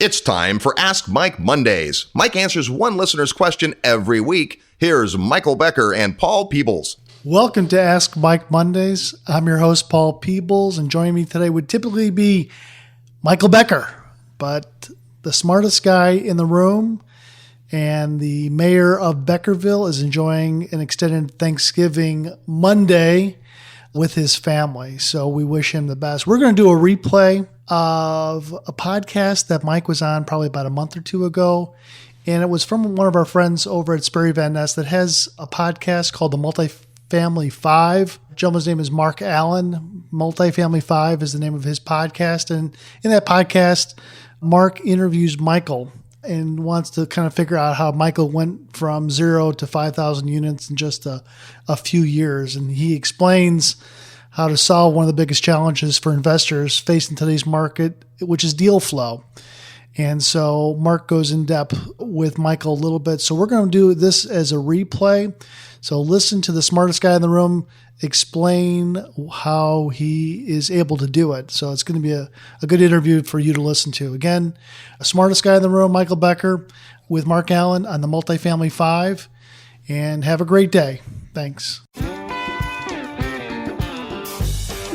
It's time for Ask Mike Mondays. Mike answers one listener's question every week. Here's Michael Becker and Paul Peebles. Welcome to Ask Mike Mondays. I'm your host, Paul Peebles, and joining me today would typically be Michael Becker, but the smartest guy in the room and the mayor of Beckerville is enjoying an extended Thanksgiving Monday with his family. So we wish him the best. We're going to do a replay of a podcast that Mike was on probably about a month or two ago. And it was from one of our friends over at Sperry Van Ness that has a podcast called The Multifamily Five. The gentleman's name is Mark Allen. Multifamily Five is the name of his podcast. And in that podcast, Mark interviews Michael and wants to kind of figure out how Michael went from 0 to 5,000 units in just a few years. And he explains how to solve one of the biggest challenges for investors facing today's market, which is deal flow. And so Mark goes in depth with Michael a little bit. So we're going to do this as a replay. So listen to the smartest guy in the room explain how he is able to do it. So it's going to be a good interview for you to listen to. Again, the smartest guy in the room, Michael Becker, with Mark Allen on the Multifamily Five. And have a great day. Thanks.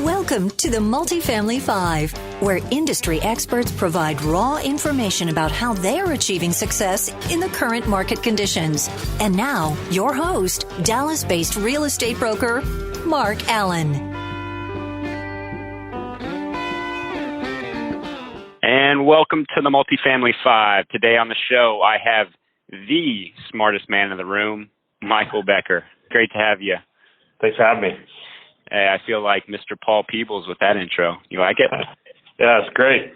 Welcome to the Multifamily Five, where industry experts provide raw information about how they are achieving success in the current market conditions. And now, your host, Dallas-based real estate broker, Mark Allen. And welcome to the Multifamily Five. Today on the show, I have the smartest man in the room, Michael Becker. Great to have you. Thanks for having me. Hey, I feel like Mr. Paul Peebles with that intro. You like it? Yeah, it's great.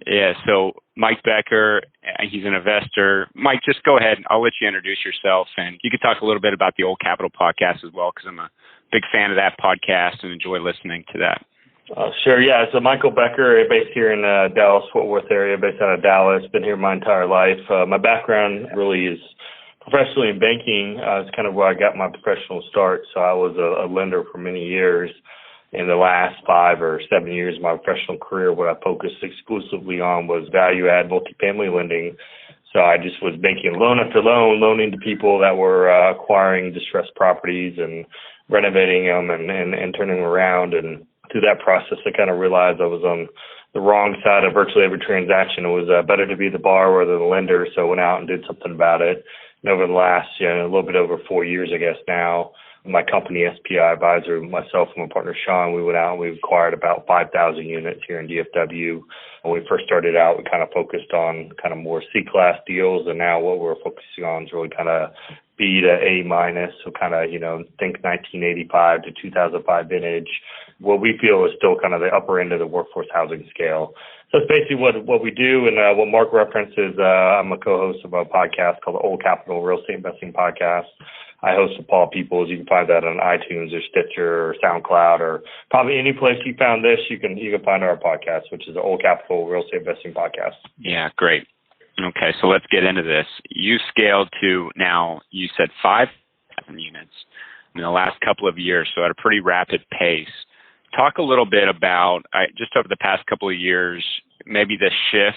Yeah, so Mike Becker, he's an investor. Mike, just go ahead. I'll let you introduce yourself, and you can talk a little bit about the Old Capital podcast as well, because I'm a big fan of that podcast and enjoy listening to that. Sure, yeah. So Michael Becker, based here in Dallas-Fort Worth area, based out of Dallas. Been here my entire life. My background really is professionally in banking. It's kind of where I got my professional start. So I was a lender for many years. In the last 5 or 7 years of my professional career, what I focused exclusively on was value-add multifamily lending. So I just was banking loan after loan, loaning to people that were acquiring distressed properties and renovating them and turning them around. And through that process, I kind of realized I was on the wrong side of virtually every transaction. It was better to be the borrower than the lender, so I went out and did something about it. And over the last, a little bit over 4 years, I guess now, my company, SPI Advisor, myself and my partner, Sean, we went out and we acquired about 5,000 units here in DFW. When we first started out, we kind of focused on kind of more C-class deals, and now what we're focusing on is really kind of B to A minus, so kind of, think 1985 to 2005 vintage. What we feel is still kind of the upper end of the workforce housing scale. So it's basically what we do, and what Mark references, I'm a co-host of a podcast called the Old Capital Real Estate Investing Podcast. I host with Paul Peebles. You can find that on iTunes or Stitcher or SoundCloud or probably any place you found this, you can find our podcast, which is the Old Capital Real Estate Investing Podcast. Yeah, great. Okay, so let's get into this. You scaled to now, you said 5,000 units in the last couple of years, so at a pretty rapid pace. Talk a little bit about, just over the past couple of years, maybe the shift,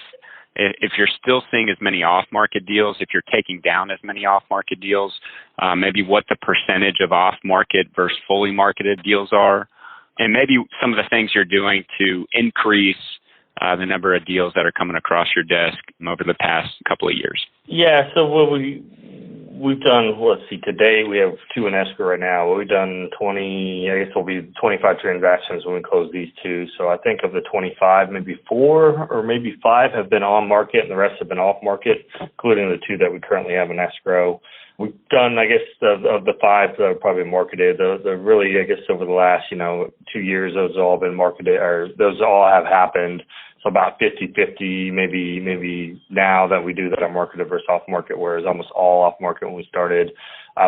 if you're still seeing as many off-market deals, if you're taking down as many off-market deals, maybe what the percentage of off-market versus fully marketed deals are, and maybe some of the things you're doing to increase the number of deals that are coming across your desk over the past couple of years. Yeah, so what we've done, today we have 2 in escrow right now. We've done 25 transactions when we close these 2. So I think of the 25, maybe 4 or maybe 5 have been on market and the rest have been off market, including the 2 that we currently have in escrow. We've done, I guess, of the 5 that are probably marketed, the really, I guess, over the last, 2 years, those have all been marketed, or those all have happened. So about 50-50, maybe now that we do that on market versus off market, whereas almost all off market when we started.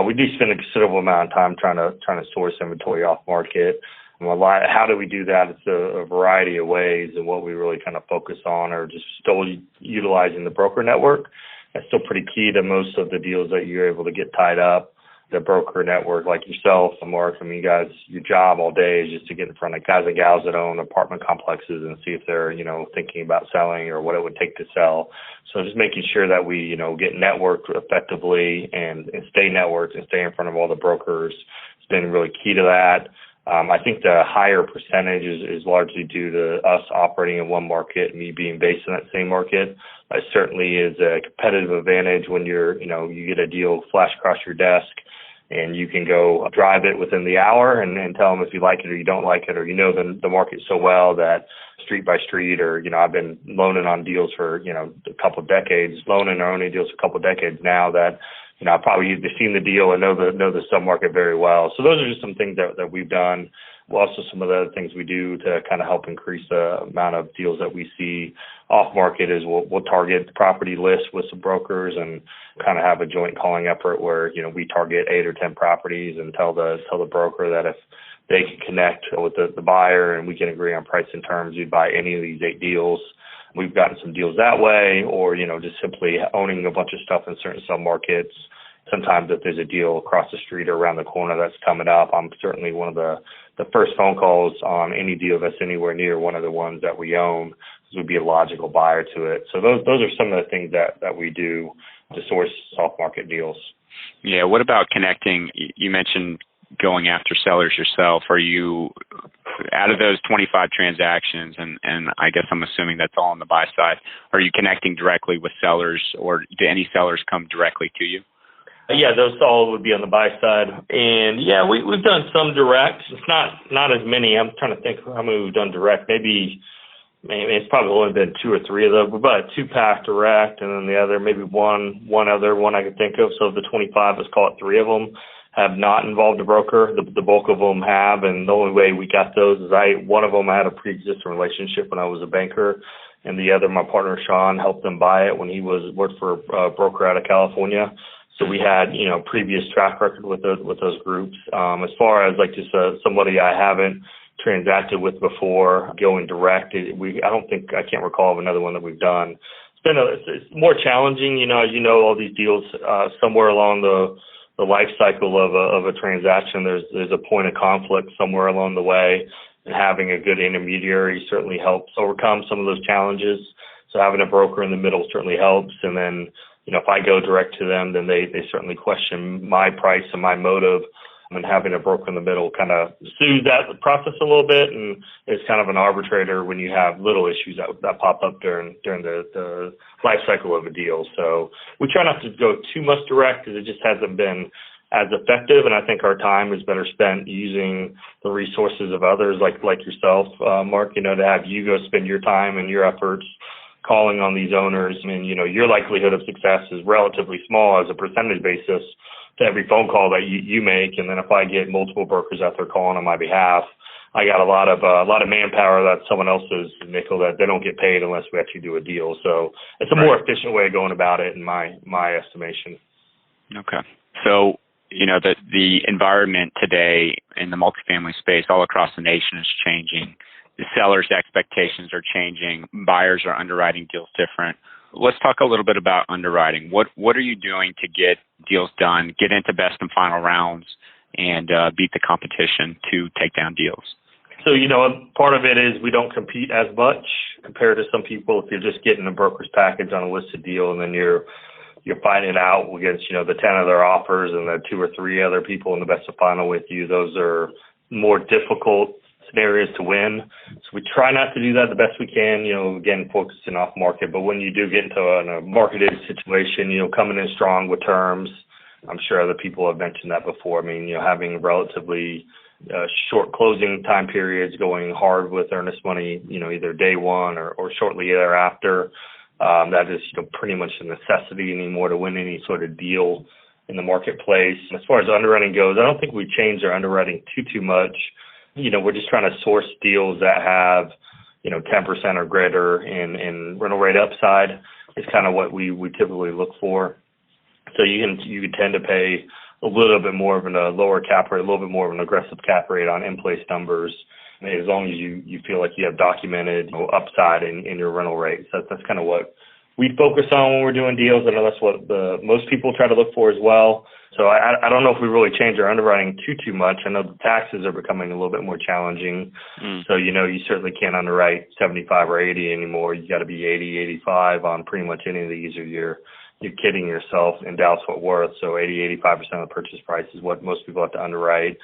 We do spend a considerable amount of time trying to source inventory off market. How do we do that? It's a variety of ways, and what we really kind of focus on are just still utilizing the broker network. That's still pretty key to most of the deals that you're able to get tied up. the broker network like yourself and Mark. I mean, you guys, your job all day is just to get in front of guys and gals that own apartment complexes and see if they're, thinking about selling or what it would take to sell. So just making sure that we, get networked effectively and stay networked and stay in front of all the brokers has been really key to that. I think the higher percentage is largely due to us operating in one market and me being based in that same market. It certainly is a competitive advantage when you get a deal flash across your desk and you can go drive it within the hour and tell them if you like it or you don't like it, or the market so well that street by street, or I've been loaning on deals for a couple of decades, loaning or owning deals for a couple of decades now that I've probably either seen the deal and know the submarket very well. So those are just some things that we've done. Also, some of the other things we do to kind of help increase the amount of deals that we see off market is we'll target the property list with some brokers and kind of have a joint calling effort where we target 8 or 10 properties and tell the broker that if they can connect with the buyer and we can agree on price and terms, we'd buy any of these 8 deals. We've gotten some deals that way, or just simply owning a bunch of stuff in certain submarkets. Sometimes if there's a deal across the street or around the corner that's coming up, I'm certainly one of the first phone calls on any deal that's anywhere near one of the ones that we own, because we'd be a logical buyer to it. So those are some of the things that we do to source off-market deals. Yeah, what about connecting? You mentioned going after sellers yourself. Are you, out of those 25 transactions, and I guess I'm assuming that's all on the buy side, are you connecting directly with sellers, or do any sellers come directly to you? Yeah, those all would be on the buy side. And yeah, we've done some direct. It's not as many. I'm trying to think how many we've done direct. Maybe it's probably only been 2 or 3 of them. We're about a 2-pack direct, and then the other, maybe one other one I could think of. So of the 25, let's call it 3 of them have not involved a broker. The bulk of them have, and the only way we got those is one of them I had a pre-existing relationship when I was a banker, and the other, my partner Sean, helped them buy it when he worked for a broker out of California. So we had, previous track record with those groups. As far as like just somebody I haven't transacted with before going direct, I can't recall of another one that we've done. It's more challenging, all these deals somewhere along the life cycle of a transaction. There's a point of conflict somewhere along the way, and having a good intermediary certainly helps overcome some of those challenges. So having a broker in the middle certainly helps, and then if I go direct to them, then they certainly question my price and my motive. And having a broker in the middle kind of soothes that process a little bit, and it's kind of an arbitrator when you have little issues that pop up during the life cycle of a deal. So we try not to go too much direct because it just hasn't been as effective, and I think our time is better spent using the resources of others like yourself, Mark, to have you go spend your time and your efforts calling on these owners. I mean, your likelihood of success is relatively small as a percentage basis to every phone call that you make. And then if I get multiple brokers out there calling on my behalf, I got a lot of manpower that's someone else's nickel that they don't get paid unless we actually do a deal. So it's a more efficient way of going about it in my estimation. Okay. So, the environment today in the multifamily space all across the nation is changing. The sellers' expectations are changing. Buyers are underwriting deals different. Let's talk a little bit about underwriting. What are you doing to get deals done, get into best and final rounds, and beat the competition to take down deals? So, part of it is we don't compete as much compared to some people. If you're just getting a broker's package on a listed deal and then you're fighting it out against, the 10 other offers and the 2 or 3 other people in the best of final with you, those are more difficult scenarios to win. So we try not to do that the best we can, again, focusing off market. But when you do get into a marketed situation, coming in strong with terms, I'm sure other people have mentioned that before. I mean, having relatively short closing time periods, going hard with earnest money, either day one or shortly thereafter. That is pretty much a necessity anymore to win any sort of deal in the marketplace. As far as underwriting goes, I don't think we changed our underwriting too much. We're just trying to source deals that have, 10% or greater in rental rate upside is kind of what we typically look for. So you can tend to pay a little bit more of a lower cap rate, a little bit more of an aggressive cap rate on in-place numbers, as long as you feel like you have documented upside in your rental rates. That's kind of what we focus on when we're doing deals. I know that's what most people try to look for as well. So I don't know if we really changed our underwriting too much. I know the taxes are becoming a little bit more challenging. So, you certainly can't underwrite 75 or 80 anymore. You got to be 80, 85 on pretty much any of these, or you're kidding yourself in Dallas-Fort Worth. So 80, 85% of the purchase price is what most people have to underwrite.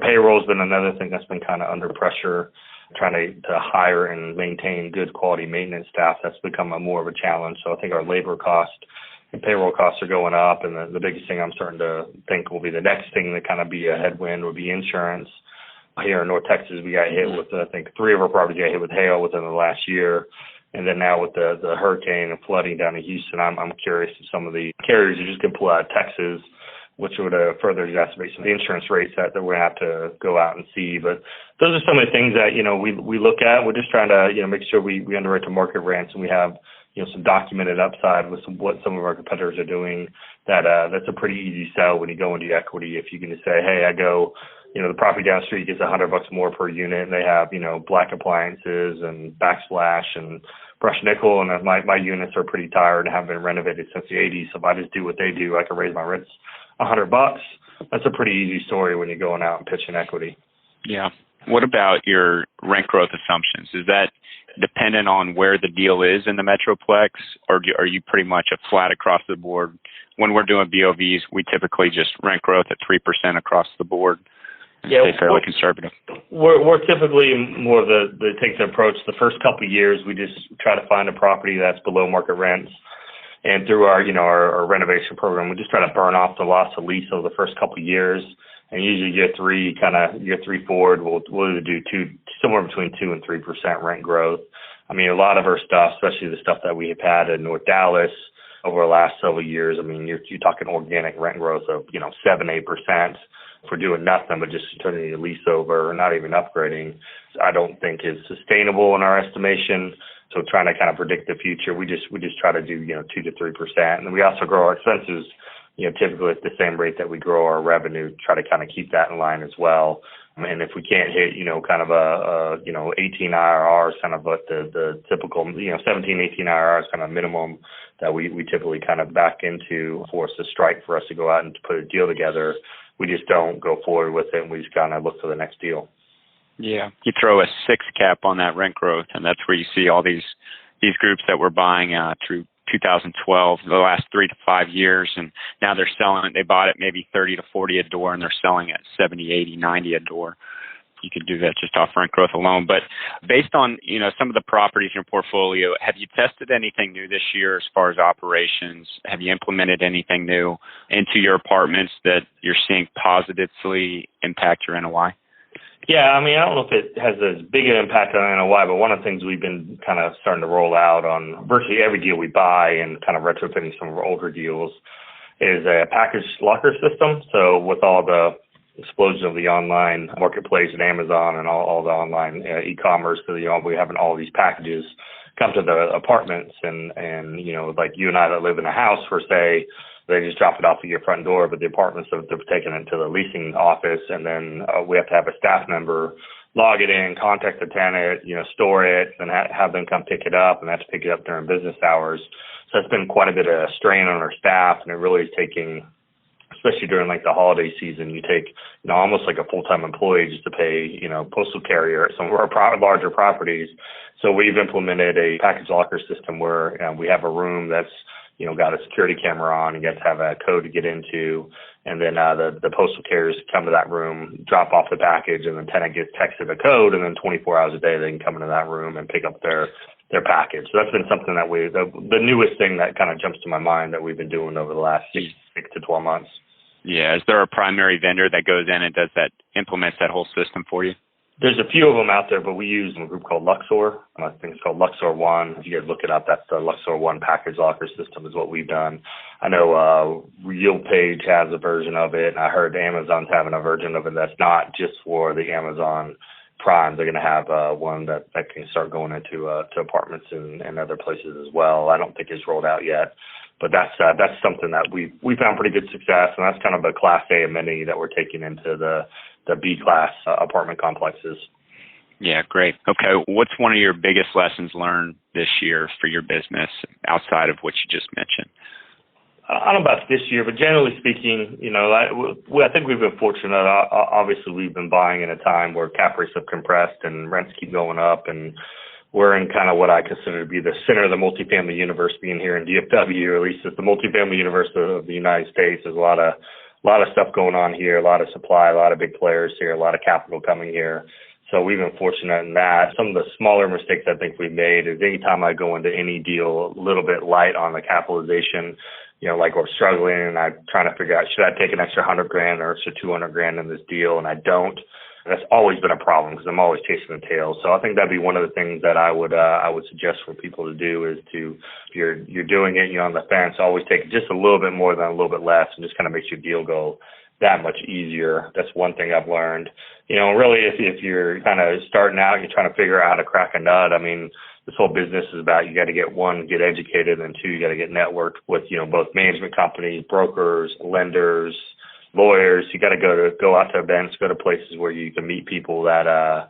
Payroll's been another thing that's been kind of under pressure. Trying to hire and maintain good quality maintenance staff, that's become more of a challenge. So I think our labor cost and payroll costs are going up, and the biggest thing I'm starting to think will be the next thing that kind of be a headwind would be insurance. Here in North Texas, we got hit with, I think, 3 of our properties got hit with hail within the last year. And then now with the hurricane and flooding down in Houston, I'm curious if some of the carriers are just going to pull out of Texas, which would further exacerbate some of the insurance rates that we're going to have to go out and see. But those are some of the things that, we look at. We're just trying to, make sure we underwrite to market rents, and we have, some documented upside with what some of our competitors are doing. That's a pretty easy sell when you go into equity. If you can just say, hey, I go, the property down the street gets $100 more per unit, and they have, black appliances and backsplash and brushed nickel, and my units are pretty tired and haven't been renovated since the 80s. So if I just do what they do, I can raise my rents $100. That's a pretty easy story when you're going out and pitching equity. Yeah. What about your rent growth assumptions? Is that dependent on where the deal is in the Metroplex, or are you pretty much a flat across the board? When we're doing BOVs, we typically just rent growth at 3% across the board. Stay fairly conservative. We're typically more of take the approach. The first couple of years, we just try to find a property that's below market rents. And through our renovation program, we just try to burn off the loss of lease over the first couple of years. And usually year three forward, we'll either do somewhere between 2 and 3% rent growth. I mean, a lot of our stuff, especially the stuff that we have had in North Dallas over the last several years, I mean, you're talking organic rent growth of 7-8% for doing nothing but just turning your lease over or not even upgrading. I don't think is sustainable in our estimation. So trying to kind of predict the future, we just try to do 2 to 3%, and we also grow our expenses typically at the same rate that we grow our revenue. Try to kind of keep that in line as well. And if we can't hit kind of a 18 IRRs, kind of what the typical 17, 18 IRRs kind of minimum that we typically kind of back into force a strike for us to go out and to put a deal together. We just don't go forward with it, and we just kind of look for the next deal. Yeah, you throw a 6 cap on that rent growth, and that's where you see all these groups that were buying through 2012, the last 3 to 5 years, and now they're selling it. They bought it maybe 30 to 40 a door, and they're selling it 70, 80, 90 a door. You could do that just off rent growth alone. But based on some of the properties in your portfolio, have you tested anything new this year as far as operations? Have you implemented anything new into your apartments that you're seeing positively impact your NOI? Yeah, I mean, I don't know if it has as big an impact on NOI, but one of the things we've been kind of starting to roll out on virtually every deal we buy and kind of retrofitting some of our older deals is a package locker system. So with all the explosion of the online marketplace and Amazon and all the online e-commerce, so we having all these packages come to the apartments, and like you and I that live in a house, for say, they just drop it off at your front door, but the apartments they've taken it to the leasing office, and then we have to have a staff member log it in, contact the tenant, store it, and have them come pick it up, and that's pick it up during business hours. So it's been quite a bit of strain on our staff, and it really is taking, especially during like the holiday season, you take almost like a full-time employee just to pay postal carrier at some of our larger properties. So we've implemented a package locker system where we have a room that's got a security camera on, and you have to have a code to get into, and then the postal carriers come to that room, drop off the package, and the tenant gets texted a code, and then 24 hours a day they can come into that room and pick up their package. So that's been something that the newest thing that kind of jumps to my mind that we've been doing over the last 6 to 12 months. Yeah, is there a primary vendor that goes in and implements that whole system for you? There's a few of them out there, but we use a group called Luxor. I think it's called Luxor One. If you guys look it up, that's the Luxor One package locker system is what we've done. I know RealPage has a version of it, and I heard Amazon's having a version of it that's not just for the Amazon Prime. They're going to have one that can start going into to apartments and other places as well. I don't think it's rolled out yet, but that's something that we found pretty good success, and that's kind of a Class A amenity that we're taking into the B-class apartment complexes. Yeah, great. Okay, what's one of your biggest lessons learned this year for your business outside of what you just mentioned? I don't know about this year, but generally speaking, I think we've been fortunate. Obviously, we've been buying in a time where cap rates have compressed and rents keep going up, and we're in kind of what I consider to be the center of the multifamily universe, being here in DFW, or at least it's the multifamily universe of the United States. There's a lot of stuff going on here, a lot of supply, a lot of big players here, a lot of capital coming here. So we've been fortunate in that. Some of the smaller mistakes I think we've made is anytime I go into any deal a little bit light on the capitalization, like we're struggling and I'm trying to figure out, should I take an extra $100,000 or extra $200,000 in this deal? And I don't. That's always been a problem because I'm always chasing the tail. So I think that'd be one of the things that I would suggest for people to do is to, if you're doing it, you're on the fence, always take just a little bit more than a little bit less, and just kind of makes your deal go that much easier. That's one thing I've learned. Really, if you're kind of starting out, you're trying to figure out how to crack a nut. I mean, this whole business is about, you got to get one, get educated, and two, you got to get networked with, both management companies, brokers, lenders, lawyers. You got to go out to events, go to places where you can meet people that, at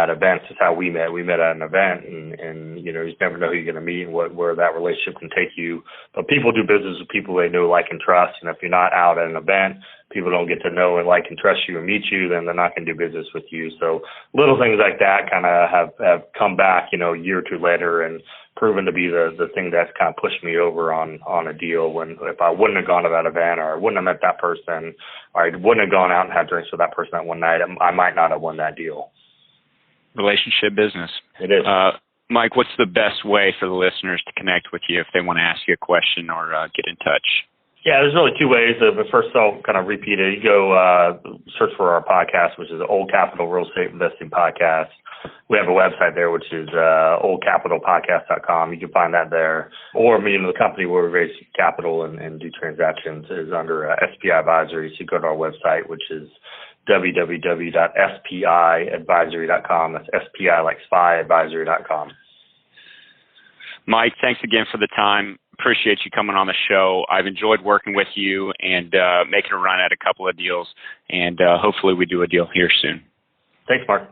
events. Is how we met. We met at an event, and you just never know who you're going to meet and where that relationship can take you. But people do business with people they know, like, and trust. And if you're not out at an event, people don't get to know and like and trust you and meet you, then they're not going to do business with you. So little things like that kind of have come back, a year or two later, and proven to be the thing that's kind of pushed me over on a deal. When if I wouldn't have gone to that event, or I wouldn't have met that person, or I wouldn't have gone out and had drinks with that person that one night, I might not have won that deal. Relationship business. It is. Mike, what's the best way for the listeners to connect with you if they want to ask you a question or get in touch? Yeah, there's really two ways. But first, I'll kind of repeat it. You go search for our podcast, which is the Old Capital Real Estate Investing Podcast. We have a website there, which is oldcapitalpodcast.com. You can find that there. Or, the company where we raise capital and do transactions is under SPI Advisory. So you go to our website, which is www.spiadvisory.com. That's SPI like spy advisory.com. Mike, thanks again for the time. Appreciate you coming on the show. I've enjoyed working with you and making a run at a couple of deals, and hopefully we do a deal here soon. Thanks, Mark.